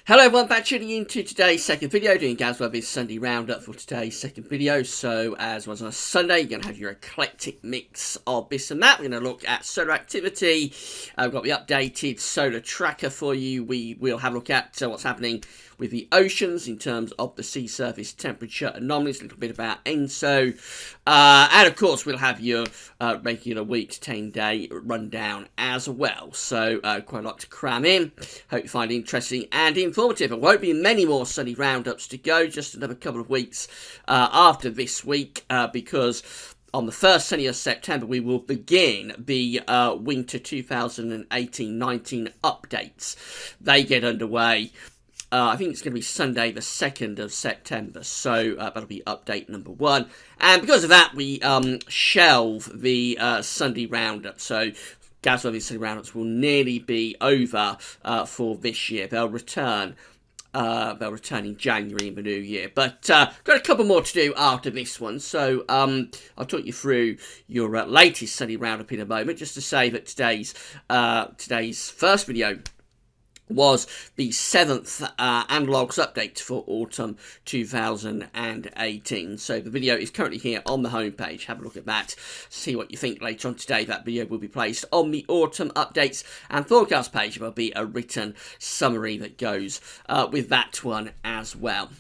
Hello everyone, back tuning into today's second video, doing GWV Sunday Round-Up for today's second video. So as was on a Sunday, you're going to have your eclectic mix of this and that. We're going to look at solar activity. We've got the updated solar tracker for you. We will have a look at what's happening with the oceans in terms of the sea surface temperature anomalies, a little bit about ENSO. And of course, we'll have your regular week to 10-day rundown as well. So quite a lot to cram in. Hope you find it interesting and informative. There won't be many more Sunday Roundups to go, just another couple of weeks after this week, because on the first Sunday of September, we will begin the winter 2018-19 updates. They get underway. I think it's going to be Sunday the 2nd of September, so that'll be update number 1. And because of that, we shelve the Sunday Roundup. So GWV Sunday Roundups will nearly be over for this year. They'll return in January in the new year. But got a couple more to do after this one. So I'll talk you through your latest Sunday Roundup in a moment, just to say that today's first video was the 7th analogues update for autumn 2018. So the video is currently here on the homepage. Have a look at that. See what you think later on today. That video will be placed on the autumn updates and forecast page. There'll be a written summary that goes with that one as well.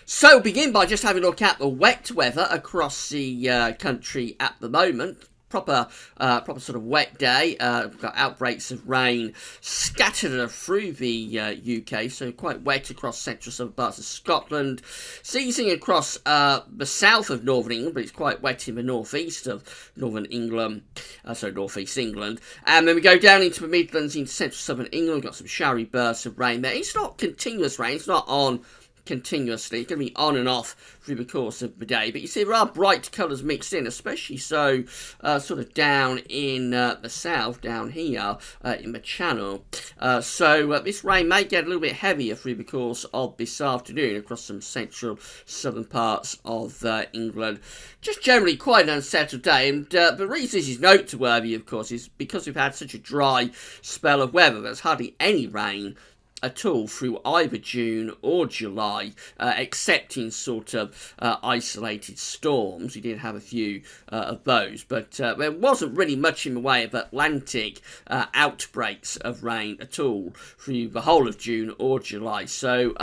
So we'll begin by just having a look at the wet weather across the country at the moment. Proper sort of wet day. We've got outbreaks of rain scattered through the UK, so quite wet across central southern parts of Scotland, ceasing across the south of northern England, but it's quite wet in the northeast of northern England, northeast England. And then we go down into the Midlands, into central southern England. We've got some showery bursts of rain there. It's not continuous rain, it's not on continuously. It's going to be on and off through the course of the day, but you see there are bright colours mixed in, especially so sort of down in the south, down here in the Channel. So this rain may get a little bit heavier through the course of this afternoon across some central southern parts of England. Just generally quite an unsettled day, and the reason this is noteworthy, of course, is because we've had such a dry spell of weather. There's hardly any rain at all through either June or July, except in sort of isolated storms. We did have a few of those, but there wasn't really much in the way of Atlantic outbreaks of rain at all through the whole of June or July. So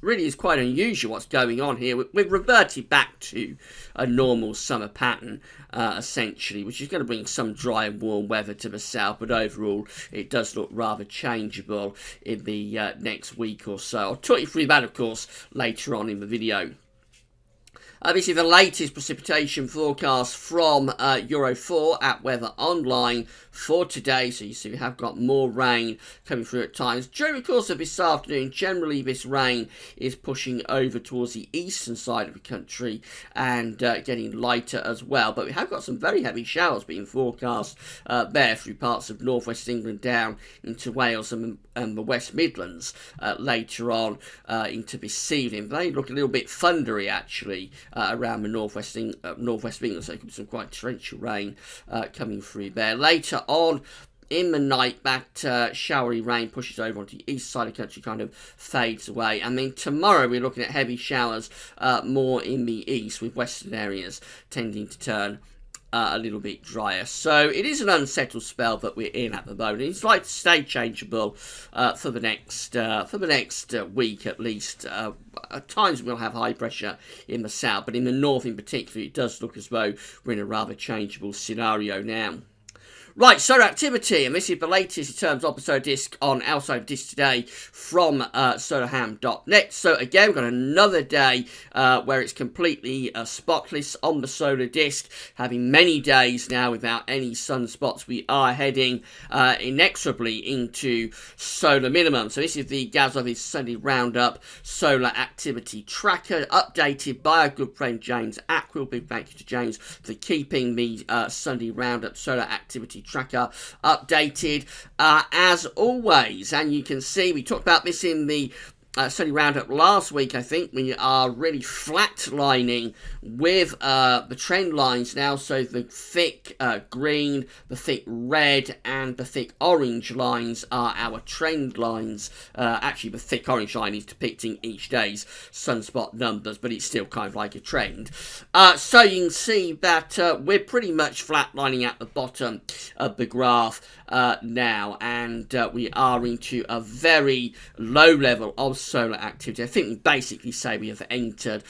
really is quite unusual what's going on here. We've reverted back to a normal summer pattern, essentially, which is going to bring some dry and warm weather to the south, but overall it does look rather changeable in the next week or so. I'll talk you through that, of course, later on in the video. This is the latest precipitation forecast from Euro4 at Weather Online for today. So you see we have got more rain coming through at times. During the course of this afternoon, generally this rain is pushing over towards the eastern side of the country and getting lighter as well. But we have got some very heavy showers being forecast there through parts of northwest England down into Wales and the West Midlands later on into this evening. They look a little bit thundery actually around the northwest of England, so there could be some quite torrential rain coming through there. Later on in the night, that showery rain pushes over onto the east side of the country, kind of fades away. And then tomorrow we're looking at heavy showers more in the east, with western areas tending to turn a little bit drier. So it is an unsettled spell that we're in at the moment. It's like to stay changeable for the next week at least. At times we'll have high pressure in the south, but in the north in particular, it does look as though we're in a rather changeable scenario now. Right, solar activity, and this is the latest in terms of the solar disk on our side of disk today from solarham.net. So again, we've got another day where it's completely spotless on the solar disk, having many days now without any sunspots. We are heading inexorably into solar minimum. So this is the GWV Sunday Roundup solar activity tracker, updated by our good friend James Ackwill. Big thank you to James for keeping the Sunday Roundup solar activity tracker updated as always. And you can see we talked about this in the Sunday Roundup last week, I think we are really flatlining with the trend lines now. So the thick green, the thick red, and the thick orange lines are our trend lines. Actually, the thick orange line is depicting each day's sunspot numbers, but it's still kind of like a trend. So you can see that we're pretty much flatlining at the bottom of the graph now, and we are into a very low level of solar activity. I think we basically say we have entered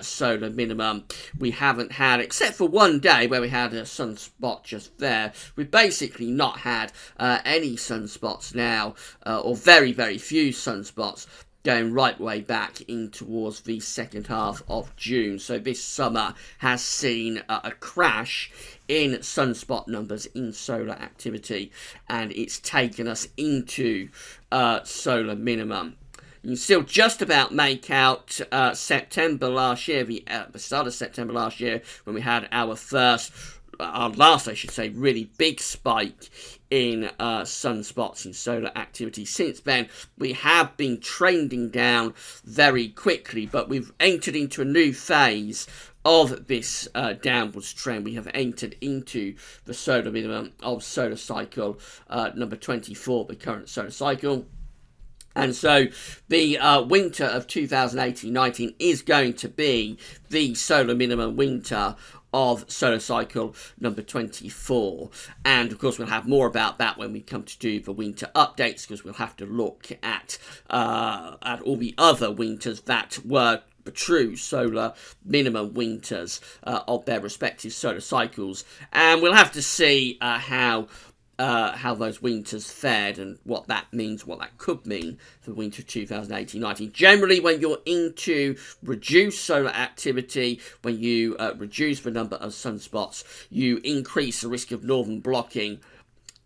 solar minimum. We haven't had, except for one day where we had a sunspot just there, we've basically not had any sunspots now, or very, very few sunspots, going right way back in towards the second half of June. So this summer has seen a crash in sunspot numbers, in solar activity, and it's taken us into solar minimum. You can still just about make out September last year, the start of September last year, when we had our last, I should say, really big spike in sunspots in solar activity. Since then, we have been trending down very quickly, but we've entered into a new phase of this downwards trend. We have entered into the solar minimum of solar cycle number 24, the current solar cycle. And so the winter of 2018-19 is going to be the solar minimum winter of solar cycle number 24, and of course we'll have more about that when we come to do the winter updates, because we'll have to look at all the other winters that were the true solar minimum winters of their respective solar cycles, and we'll have to see how those winters fared and what that means, what that could mean for the winter of 2018-19. Generally, when you're into reduced solar activity, when you reduce the number of sunspots, you increase the risk of northern blocking,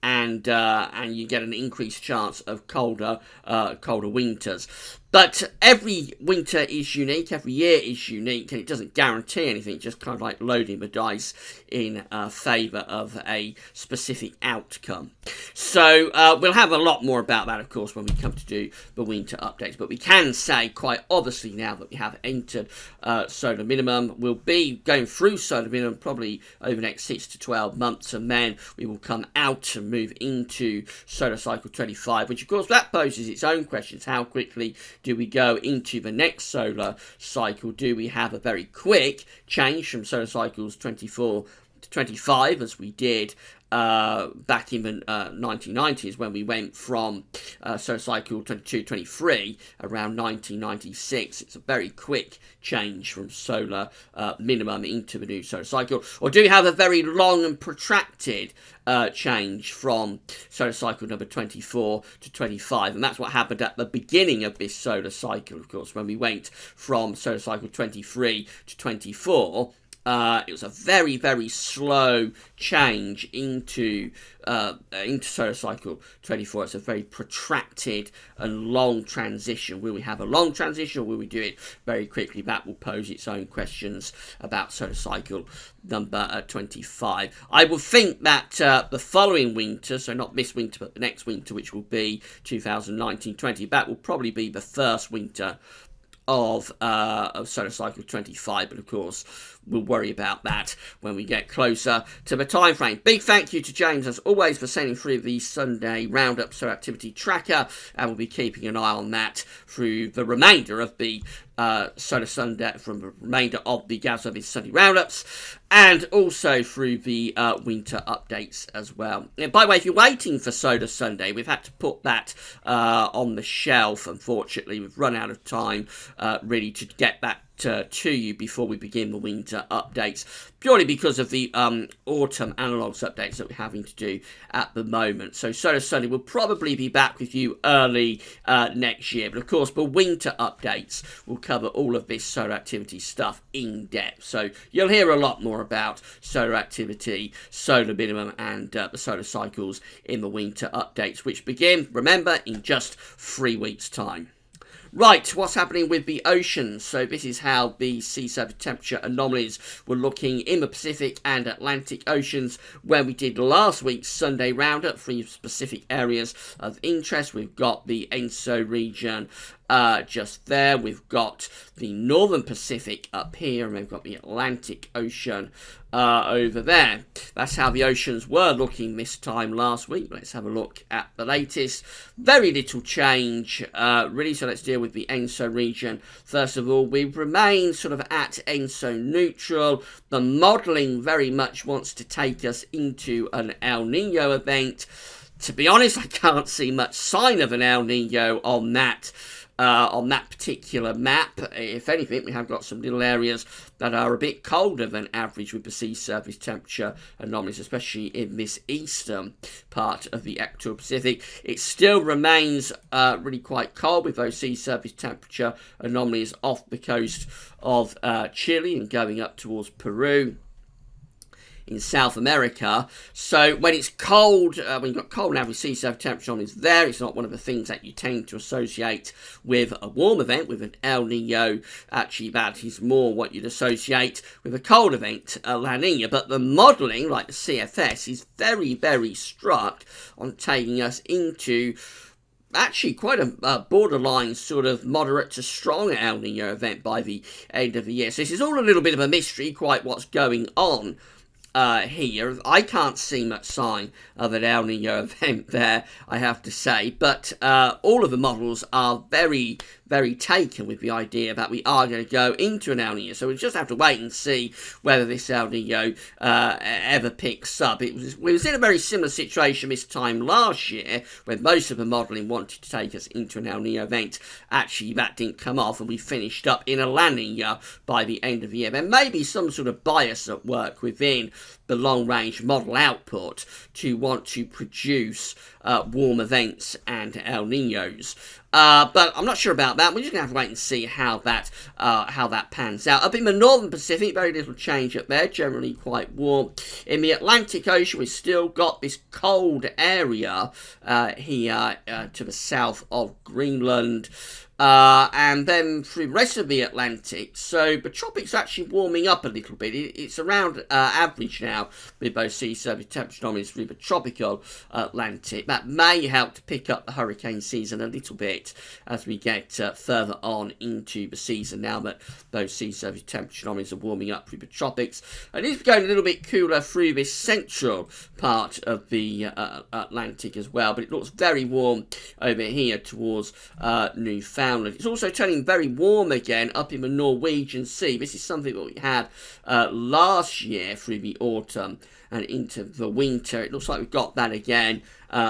and you get an increased chance of colder winters. But every winter is unique, every year is unique, and it doesn't guarantee anything, just kind of like loading the dice in favour of a specific outcome. So we'll have a lot more about that, of course, when we come to do the winter updates. But we can say quite obviously now that we have entered solar minimum. We'll be going through solar minimum probably over the next 6 to 12 months, and then we will come out and move into solar cycle 25, which of course that poses its own questions. How quickly do we go into the next solar cycle? Do we have a very quick change from solar cycles 24 to 25, as we did back in the 1990s, when we went from solar cycle 22-23 around 1996? It's a very quick change from solar minimum into the new solar cycle. Or do we have a very long and protracted change from solar cycle number 24 to 25? And that's what happened at the beginning of this solar cycle, of course, when we went from solar cycle 23 to 24. It was a very, very slow change into solar cycle 24. It's a very protracted and long transition. Will we have a long transition, or will we do it very quickly? That will pose its own questions about solar cycle number 25. I would think that the following winter, so not this winter but the next winter, which will be 2019-20, that will probably be the first winter of solar cycle 25, but of course we'll worry about that when we get closer to the time frame. Big thank you to James, as always, for sending through the Sunday Roundup solar activity tracker, and we'll be keeping an eye on that through the remainder of the Solar Sunday, from the remainder of the GWV Sunday Roundups, and also through the winter updates as well. And by the way, if you're waiting for Solar Sunday, we've had to put that on the shelf. Unfortunately, we've run out of time really to get that to you before we begin the winter updates, purely because of the autumn analogues updates that we're having to do at the moment. So Solar Sunday will probably be back with you early next year, but of course the winter updates will cover all of this solar activity stuff in depth. So you'll hear a lot more about solar activity, solar minimum, and the solar cycles in the winter updates, which begin, remember, in just 3 weeks' time. Right, what's happening with the oceans? So this is how the sea surface temperature anomalies were looking in the Pacific and Atlantic Oceans when we did last week's Sunday Roundup. 3 specific areas of interest. We've got the ENSO region, just there. We've got the Northern Pacific up here, and we've got the Atlantic Ocean over there. That's how the oceans were looking this time last week. Let's have a look at the latest. Very little change, really, so let's deal with the ENSO region. First of all, we remain sort of at ENSO neutral. The modelling very much wants to take us into an El Nino event. To be honest, I can't see much sign of an El Nino on that particular map. If anything, we have got some little areas that are a bit colder than average with the sea surface temperature anomalies, especially in this eastern part of the equatorial Pacific. It still remains really quite cold with those sea surface temperature anomalies off the coast of Chile and going up towards Peru in South America. So when it's cold, when you've got cold and average sea surface temperature anomalies there, it's not one of the things that you tend to associate with a warm event, with an El Nino. Actually, that is more what you'd associate with a cold event, a La Nina. But the modelling, like the CFS, is very, very struck on taking us into actually quite a borderline sort of moderate to strong El Nino event by the end of the year. So this is all a little bit of a mystery, quite what's going on here. I can't see much sign of an El Nino event there, I have to say, but all of the models are very, very taken with the idea that we are going to go into an El Nino. So we just have to wait and see whether this El Nino ever picks up. We was in a very similar situation this time last year, when most of the modelling wanted to take us into an El Nino event. Actually, that didn't come off, and we finished up in a La Nina by the end of the year. There may be some sort of bias at work within the long-range model output to want to produce warm events and El Ninos. But I'm not sure about that. We're just going to have to wait and see how that pans out. Up in the Northern Pacific, very little change up there, generally quite warm. In the Atlantic Ocean, we've still got this cold area here to the south of Greenland. And then through the rest of the Atlantic, so the tropics are actually warming up a little bit. It's around average now with those sea surface temperature anomalies through the tropical Atlantic. That may help to pick up the hurricane season a little bit as we get further on into the season, now that those sea surface temperature anomalies are warming up through the tropics. And it's going a little bit cooler through this central part of the Atlantic as well, but it looks very warm over here towards Newfoundland. It's also turning very warm again up in the Norwegian Sea. This is something that we had last year through the autumn and into the winter. It looks like we've got that again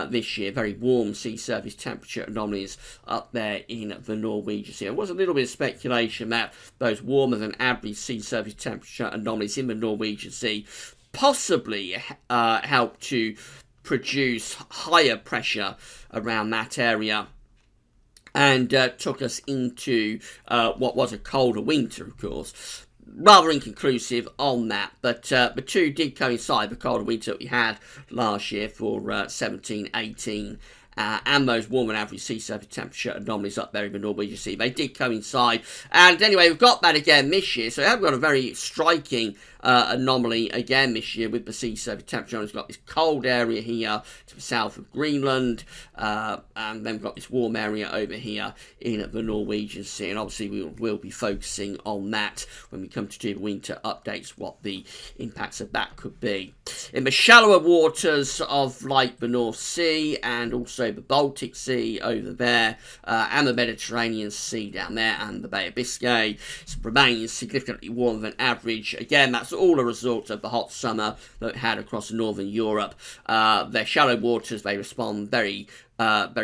this year. Very warm sea surface temperature anomalies up there in the Norwegian Sea. There was a little bit of speculation that those warmer than average sea surface temperature anomalies in the Norwegian Sea possibly help to produce higher pressure around that area, and took us into what was a colder winter, of course. Rather inconclusive on that, but the two did coincide, the colder winter that we had last year for 17-18, and those warm and average sea surface temperature anomalies up there in the Norwegian Sea. They did coincide, and anyway, we've got that again this year, so we have got a very striking anomaly again this year with the sea surface temperature. We've got this cold area here to the south of Greenland, and then we've got this warm area over here in the Norwegian Sea, and obviously we will be focusing on that when we come to do the winter updates, what the impacts of that could be. In the shallower waters of like the North Sea and also the Baltic Sea over there, and the Mediterranean Sea down there, and the Bay of Biscay, remains significantly warmer than average. Again, that's all a result of the hot summer that we had across northern Europe. Their shallow waters, they respond very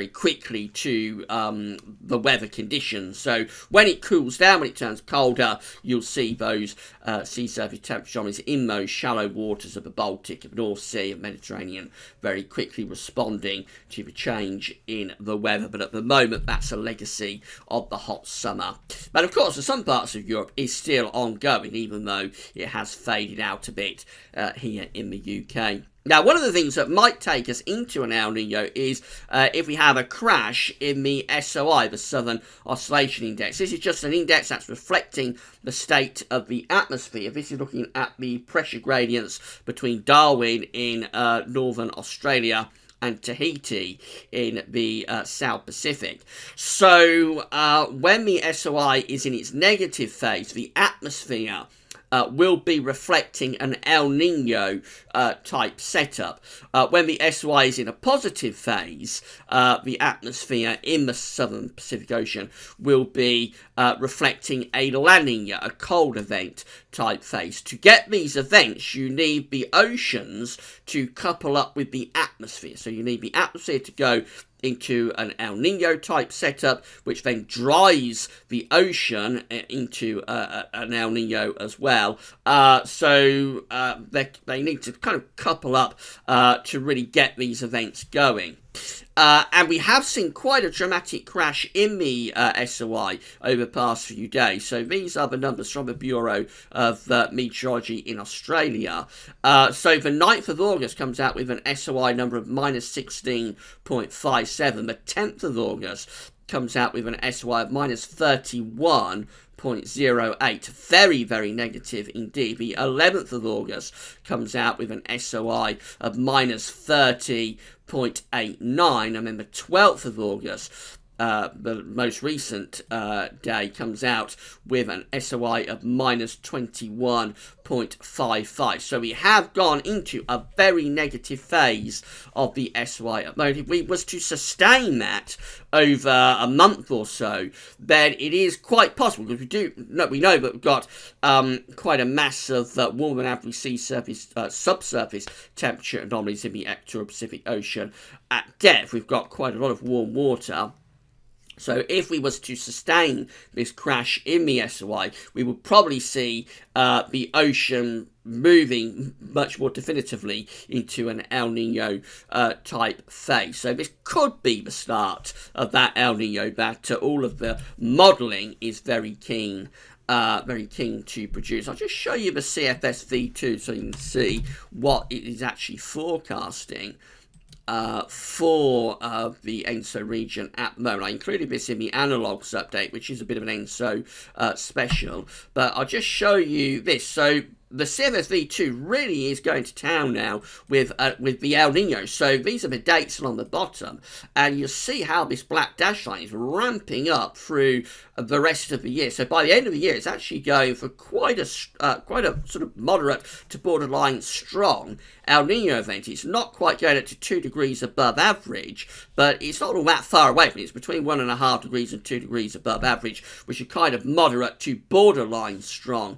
quickly to the weather conditions. So when it cools down, when it turns colder, you'll see those sea surface temperature anomalies in those shallow waters of the Baltic, of the North Sea, and Mediterranean very quickly responding to the change in the weather. But at the moment, that's a legacy of the hot summer. But of course, for some parts of Europe, is still ongoing, even though it has faded out a bit here in the UK. Now, one of the things that might take us into an El Nino is if we have a crash in the SOI, the Southern Oscillation Index. This is just an index that's reflecting the state of the atmosphere. This is looking at the pressure gradients between Darwin in northern Australia and Tahiti in the South Pacific. So when the SOI is in its negative phase, the atmosphere will be reflecting an El Nino type setup. When the SOI is in a positive phase, the atmosphere in the southern Pacific Ocean will be reflecting a La Nina, a cold event type phase. To get these events, you need the oceans to couple up with the atmosphere. So you need the atmosphere to go into an El Nino type setup, which then drives the ocean into an El Nino as well. So they need to kind of couple up to really get these events going. And we have seen quite a dramatic crash in the SOI over the past few days. So these are the numbers from the Bureau of Meteorology in Australia. So the 9th of August comes out with an SOI number of minus 16.57. The 10th of August comes out with an SOI of minus 31.08. Very, very negative indeed. The 11th of August comes out with an SOI of minus 30.89, and then the 12th of August, the most recent day, comes out with an SOI of minus 21.55. So we have gone into a very negative phase of the SOI at the moment. If we was to sustain that over a month or so, then it is quite possible, because we know that we've got quite a mass of warmer than average sea surface, subsurface temperature anomalies in the equatorial Pacific Ocean. At depth, we've got quite a lot of warm water. So if we was to sustain this crash in the SOI, we would probably see the ocean moving much more definitively into an El Nino type phase. So this could be the start of that El Nino that all of the modelling is very keen to produce. I'll just show you the CFS V2 so you can see what it is actually forecasting for the ENSO region at the moment. I included this in the analogues update, which is a bit of an ENSO special, but I'll just show you this. So the CFS V2 really is going to town now with the El Nino. So these are the dates along the bottom, and you'll see how this black dash line is ramping up through the rest of the year. So by the end of the year, it's actually going for quite a sort of moderate to borderline strong El Nino event. It's not quite going up to 2 degrees above average, but it's not all that far away from it. It's between 1.5 degrees and 2 degrees above average, which are kind of moderate to borderline strong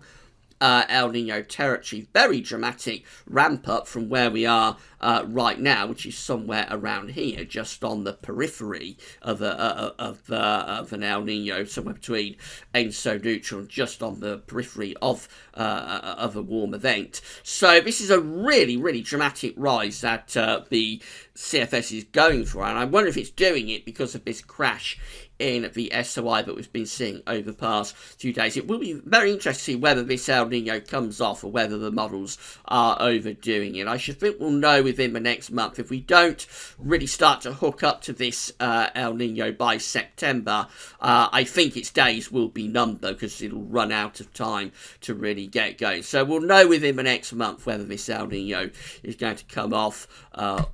El Nino territory. Very dramatic ramp up from where we are right now, which is somewhere around here, just on the periphery of an El Nino, somewhere between ENSO neutral, just on the periphery of a warm event. So this is a really, really dramatic rise that the CFS is going for, and I wonder if it's doing it because of this crash in the SOI that we've been seeing over the past few days. It will be very interesting to see whether this El Nino comes off or whether the models are overdoing it. I should think we'll know within the next month. If we don't really start to hook up to this El Nino by September, I think its days will be numbered because it'll run out of time to really get going. So we'll know within the next month whether this El Nino is going to come off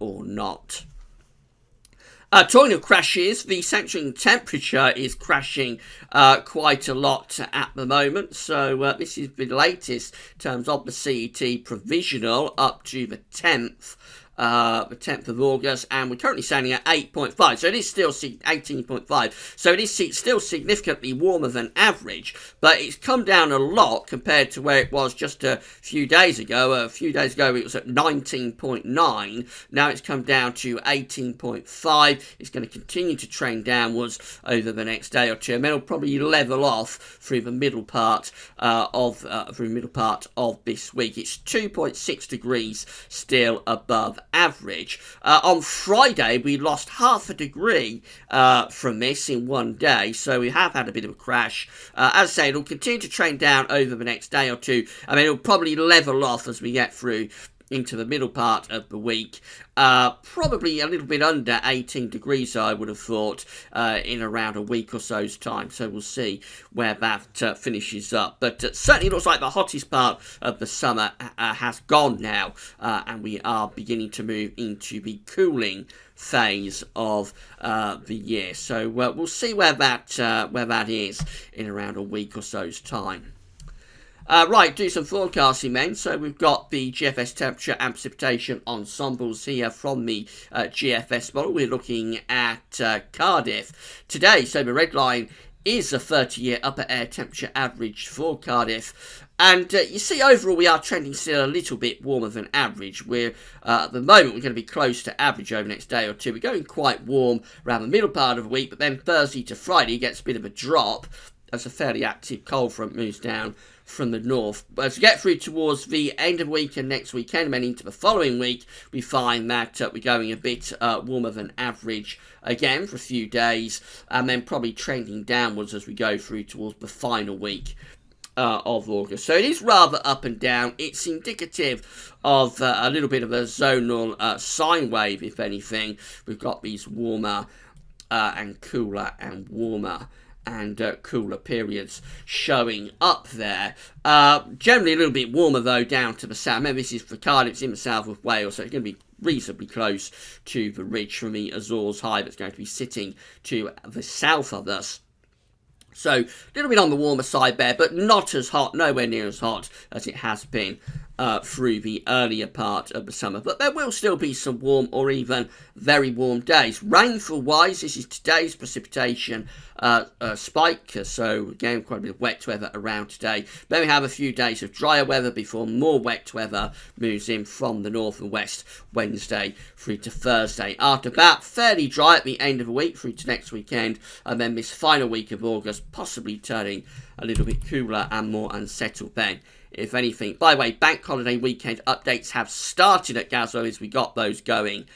or not. Talking of crashes, the central temperature is crashing quite a lot at the moment. So this is the latest in terms of the CET provisional up to the 10th. The 10th of August, and we're currently standing at 8.5, so it is still 18.5, so it is still significantly warmer than average, but it's come down a lot compared to where it was just a few days ago. A few days ago it was at 19.9, now it's come down to 18.5. It's going to continue to trend downwards over the next day or two, and then it'll probably level off through the middle part of this week. It's 2.6 degrees still above average. On Friday we lost half a degree from this in one day, so we have had a bit of a crash. As I say, it'll continue to trend down over the next day or two, and then it'll probably level off as we get through into the middle part of the week. Probably a little bit under 18 degrees, I would have thought, in around a week or so's time. So we'll see where that finishes up. But certainly looks like the hottest part of the summer has gone now, and we are beginning to move into the cooling phase of the year. So we'll see where that is in around a week or so's time. Right, do some forecasting then. So we've got the GFS temperature and precipitation ensembles here from the GFS model. We're looking at Cardiff today. So the red line is a 30-year upper air temperature average for Cardiff. And you see, overall, we are trending still a little bit warmer than average. We're, at the moment, we're going to be close to average over the next day or two. We're going quite warm around the middle part of the week, but then Thursday to Friday gets a bit of a drop as a fairly active cold front moves down from the north. But as we get through towards the end of the week and next weekend, and then into the following week, we find that we're going a bit warmer than average again for a few days, and then probably trending downwards as we go through towards the final week of August. So it is rather up and down. It's indicative of a little bit of a zonal sine wave, if anything. We've got these warmer and cooler and warmer and cooler periods showing up there. Generally a little bit warmer though down to the south. Remember, this is for Cardiff, it's in the south of Wales, so it's going to be reasonably close to the ridge from the Azores High that's going to be sitting to the south of us. So a little bit on the warmer side there, but not as hot, nowhere near as hot as it has been through the earlier part of the summer. But there will still be some warm or even very warm days. Rainfall-wise, this is today's precipitation spike. So again, quite a bit of wet weather around today. Then we have a few days of drier weather before more wet weather moves in from the north and west Wednesday through to Thursday. After that, fairly dry at the end of the week through to next weekend. And then this final week of August possibly turning a little bit cooler and more unsettled then, if anything. By the way, bank holiday weekend updates have started at Gazzo as we got those going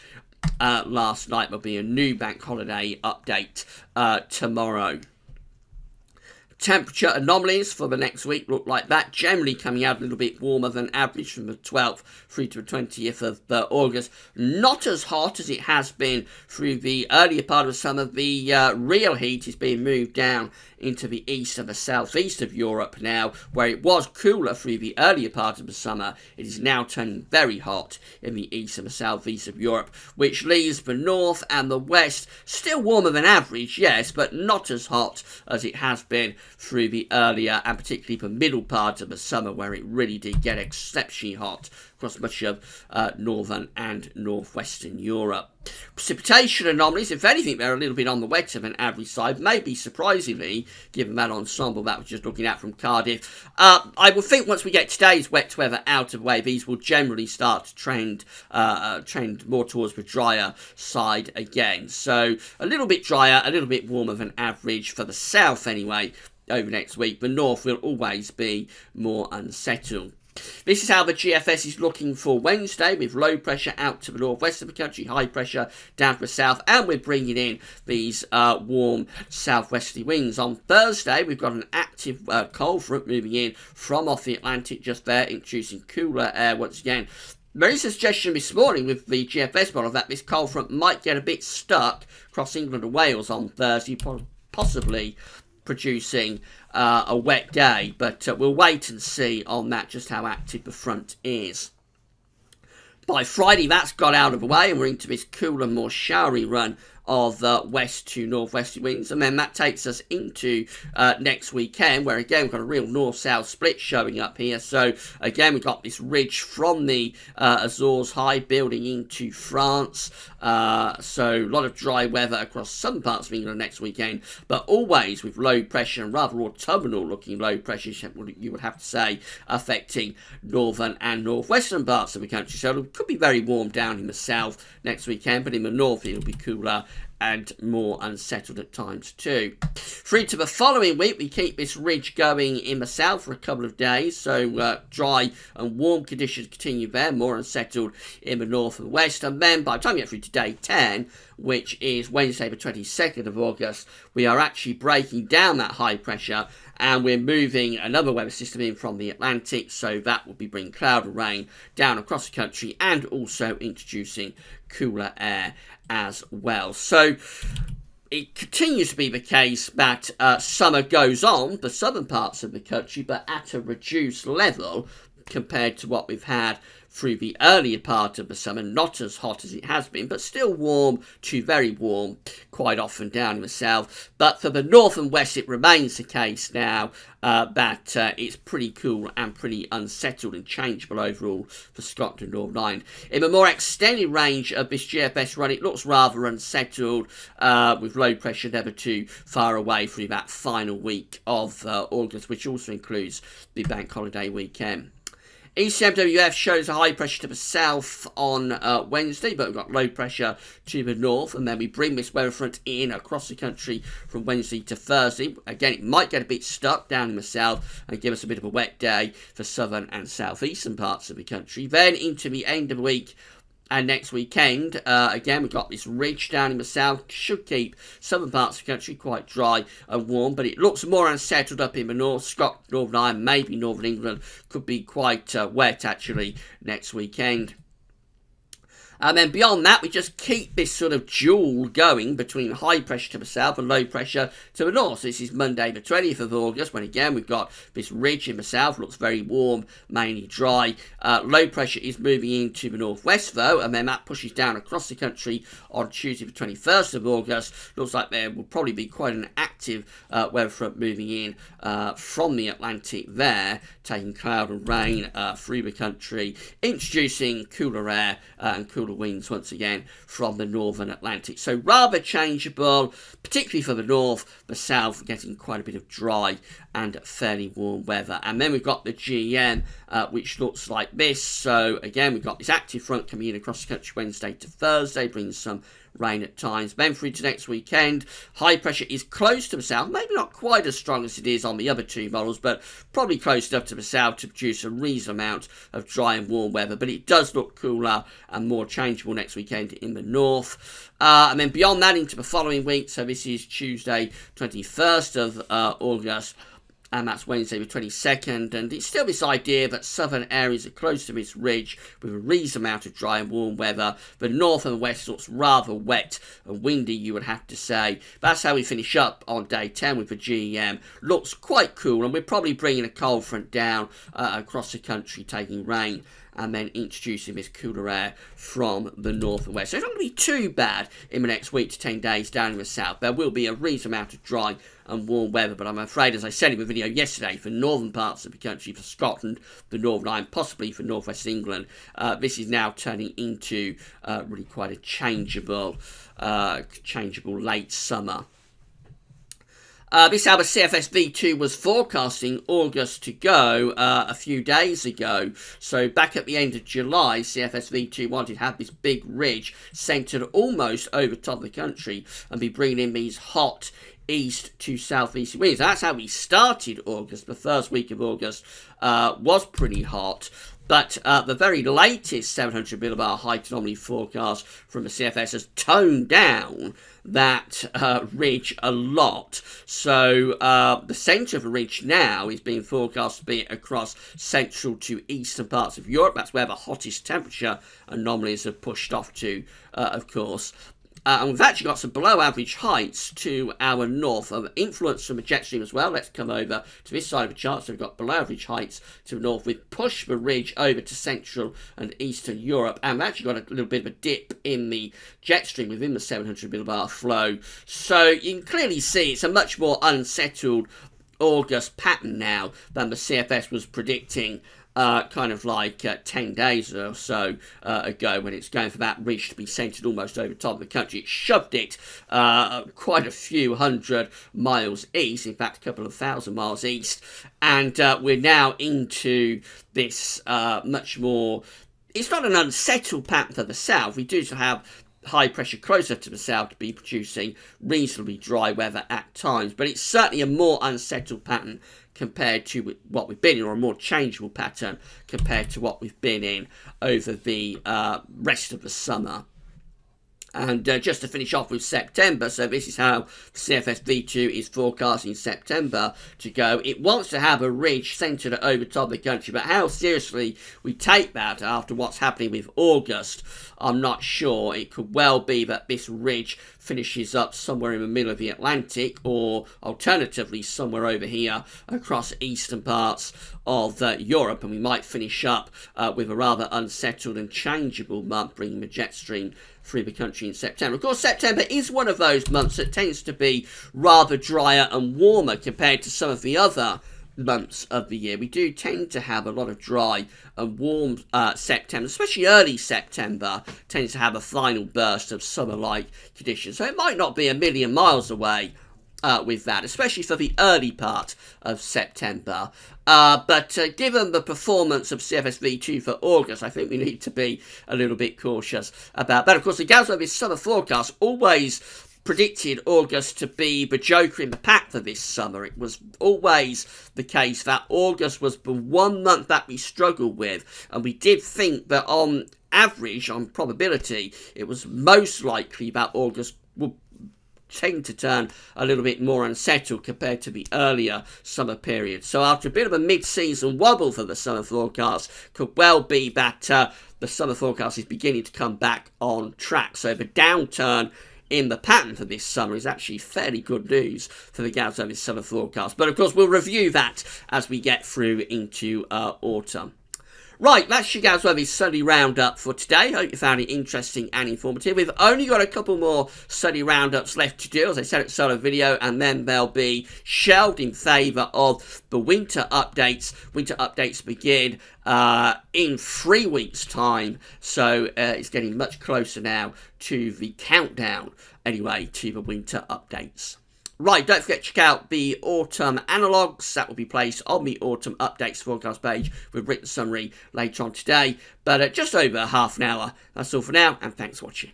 last night. There'll be a new bank holiday update tomorrow. Temperature anomalies for the next week look like that, generally coming out a little bit warmer than average from the 12th through to the 20th of August. Not as hot as it has been through the earlier part of the summer. The real heat is being moved down into the east and the southeast of Europe now, where it was cooler through the earlier part of the summer. It is now turning very hot in the east and the southeast of Europe, which leaves the north and the west still warmer than average, yes, but not as hot as it has been through the earlier and particularly the middle part of the summer, where it really did get exceptionally hot across much of northern and northwestern Europe. Precipitation anomalies, if anything, they're a little bit on the wetter than average side, maybe surprisingly, given that ensemble that was just looking at from Cardiff. I would think once we get today's wet weather out of the way, these will generally start to trend more towards the drier side again. So a little bit drier, a little bit warmer than average for the south anyway over next week. The north will always be more unsettled. This is how the GFS is looking for Wednesday, with low pressure out to the northwest of the country, high pressure down to the south, and we're bringing in these warm southwesterly winds. On Thursday, we've got an active cold front moving in from off the Atlantic just there, introducing cooler air once again. There is a suggestion this morning with the GFS model that this cold front might get a bit stuck across England and Wales on Thursday, possibly producing a wet day, but we'll wait and see on that, just how active the front is. By Friday, that's got out of the way, and we're into this cooler, more showery run of west to northwesterly winds, and then that takes us into next weekend, where again we've got a real north-south split showing up here. So again we've got this ridge from the Azores High building into France, so a lot of dry weather across some parts of England next weekend, but always with low pressure and rather autumnal looking low pressure, you would have to say, affecting northern and northwestern parts of the country. So it could be very warm down in the south next weekend, but in the north it'll be cooler and more unsettled at times too. Through to the following week, we keep this ridge going in the south for a couple of days, so dry and warm conditions continue there, more unsettled in the north and west, and then by the time we get through to day 10, which is Wednesday the 22nd of August, we are actually breaking down that high pressure and we're moving another weather system in from the Atlantic, so that will be bringing cloud and rain down across the country and also introducing cooler air as well. So it continues to be the case that summer goes on the southern parts of the country, but at a reduced level compared to what we've had through the earlier part of the summer. Not as hot as it has been, but still warm to very warm quite often down in the south. But for the north and west, it remains the case now that it's pretty cool and pretty unsettled and changeable overall for Scotland and Northern Ireland. In the more extended range of this GFS run, it looks rather unsettled, with low pressure never too far away through that final week of August, which also includes the bank holiday weekend. ECMWF shows a high pressure to the south on Wednesday, but we've got low pressure to the north, and then we bring this weather front in across the country from Wednesday to Thursday. Again, it might get a bit stuck down in the south and give us a bit of a wet day for southern and southeastern parts of the country. Then into the end of the week and next weekend, again, we've got this ridge down in the south, should keep southern parts of the country quite dry and warm, but it looks more unsettled up in the north. Scotland, Northern Ireland, maybe Northern England could be quite wet, actually, next weekend. And then beyond that, we just keep this sort of duel going between high pressure to the south and low pressure to the north. So this is Monday the 20th of August, when again we've got this ridge in the south, looks very warm, mainly dry. Low pressure is moving into the northwest though, and then that pushes down across the country on Tuesday the 21st of August. Looks like there will probably be quite an active weather front moving in from the Atlantic there, taking cloud and rain through the country, introducing cooler air and cooler winds once again from the northern Atlantic. So rather changeable, particularly for the north, the south getting quite a bit of dry and fairly warm weather. And then we've got the GEM, which looks like this. So again, we've got this active front coming in across the country Wednesday to Thursday, brings some rain at times. Then through to next weekend, high pressure is close to the south, maybe not quite as strong as it is on the other two models, but probably close enough to the south to produce a reasonable amount of dry and warm weather. But it does look cooler and more changeable next weekend in the north. And then beyond that into the following week, so this is Tuesday 21st of August, and that's Wednesday the 22nd, and it's still this idea that southern areas are close to this ridge with a reasonable amount of dry and warm weather. The north and west looks rather wet and windy, you would have to say. That's how we finish up on day 10 with the GEM. Looks quite cool, and we're probably bringing a cold front down across the country, taking rain and then introducing this cooler air from the north and west. So it's not going to be too bad in the next week to 10 days down in the south. There will be a reasonable amount of dry and warm weather, but I'm afraid, as I said in the video yesterday, for northern parts of the country, for Scotland, the Northern Ireland, possibly for northwest England, this is now turning into really quite a changeable late summer. This hour, CFS V2 was forecasting August to go a few days ago. So back at the end of July, CFS V2 wanted to have this big ridge centred almost over top of the country and be bringing in these hot east to southeast winds. That's how we started August. The first week of August was pretty hot. But the very latest 700 millibar height anomaly forecast from the CFS has toned down that ridge a lot. So the centre of the ridge now is being forecast to be across central to eastern parts of Europe. That's where the hottest temperature anomalies have pushed off to, of course. And we've actually got some below average heights to our north, of influence from the jet stream as well. Let's come over to this side of the chart. So we've got below average heights to the north. We've pushed the ridge over to central and eastern Europe, and we've actually got a little bit of a dip in the jet stream within the 700 millibar flow. So you can clearly see it's a much more unsettled August pattern now than the CFS was predicting kind of like 10 days or so ago, when it's going for that ridge to be centred almost over top of the country. It shoved it quite a few hundred miles east, in fact a couple of thousand miles east, and we're now into this much more, it's not an unsettled pattern for the south. We do have high pressure closer to the south to be producing reasonably dry weather at times. But it's certainly a more unsettled pattern compared to what we've been in, or a more changeable pattern compared to what we've been in over the rest of the summer. And just to finish off with September, so this is how CFS V2 is forecasting September to go. It wants to have a ridge centred over top of the country, but how seriously we take that after what's happening with August, I'm not sure. It could well be that this ridge finishes up somewhere in the middle of the Atlantic, or alternatively somewhere over here across eastern parts of Europe, and we might finish up with a rather unsettled and changeable month, bringing the jet stream through the country in September. Of course, September is one of those months that tends to be rather drier and warmer compared to some of the other months of the year. We do tend to have a lot of dry and warm September, especially early September tends to have a final burst of summer-like conditions. So it might not be a million miles away with that, especially for the early part of September. But given the performance of CFS V2 for August, I think we need to be a little bit cautious about that. Of course, the GWV summer forecast always predicted August to be the joker in the pack for this summer. It was always the case that August was the one month that we struggled with, and we did think that on average, on probability, it was most likely that August would tend to turn a little bit more unsettled compared to the earlier summer period. So after a bit of a mid-season wobble for the summer forecast, could well be that the summer forecast is beginning to come back on track. So the downturn in the pattern for this summer is actually fairly good news for the GWV summer forecast. But of course, we'll review that as we get through into autumn. Right, that's your GWV Sunday Roundup for today. Hope you found it interesting and informative. We've only got a couple more Sunday Roundups left to do, as I said at the start of the video, and then they'll be shelved in favour of the winter updates. Winter updates begin in 3 weeks' time, so it's getting much closer now to the countdown, anyway, to the winter updates. Right, don't forget to check out the autumn analogues. That will be placed on the autumn updates forecast page with written summary later on today. But just over half an hour. That's all for now, and thanks for watching.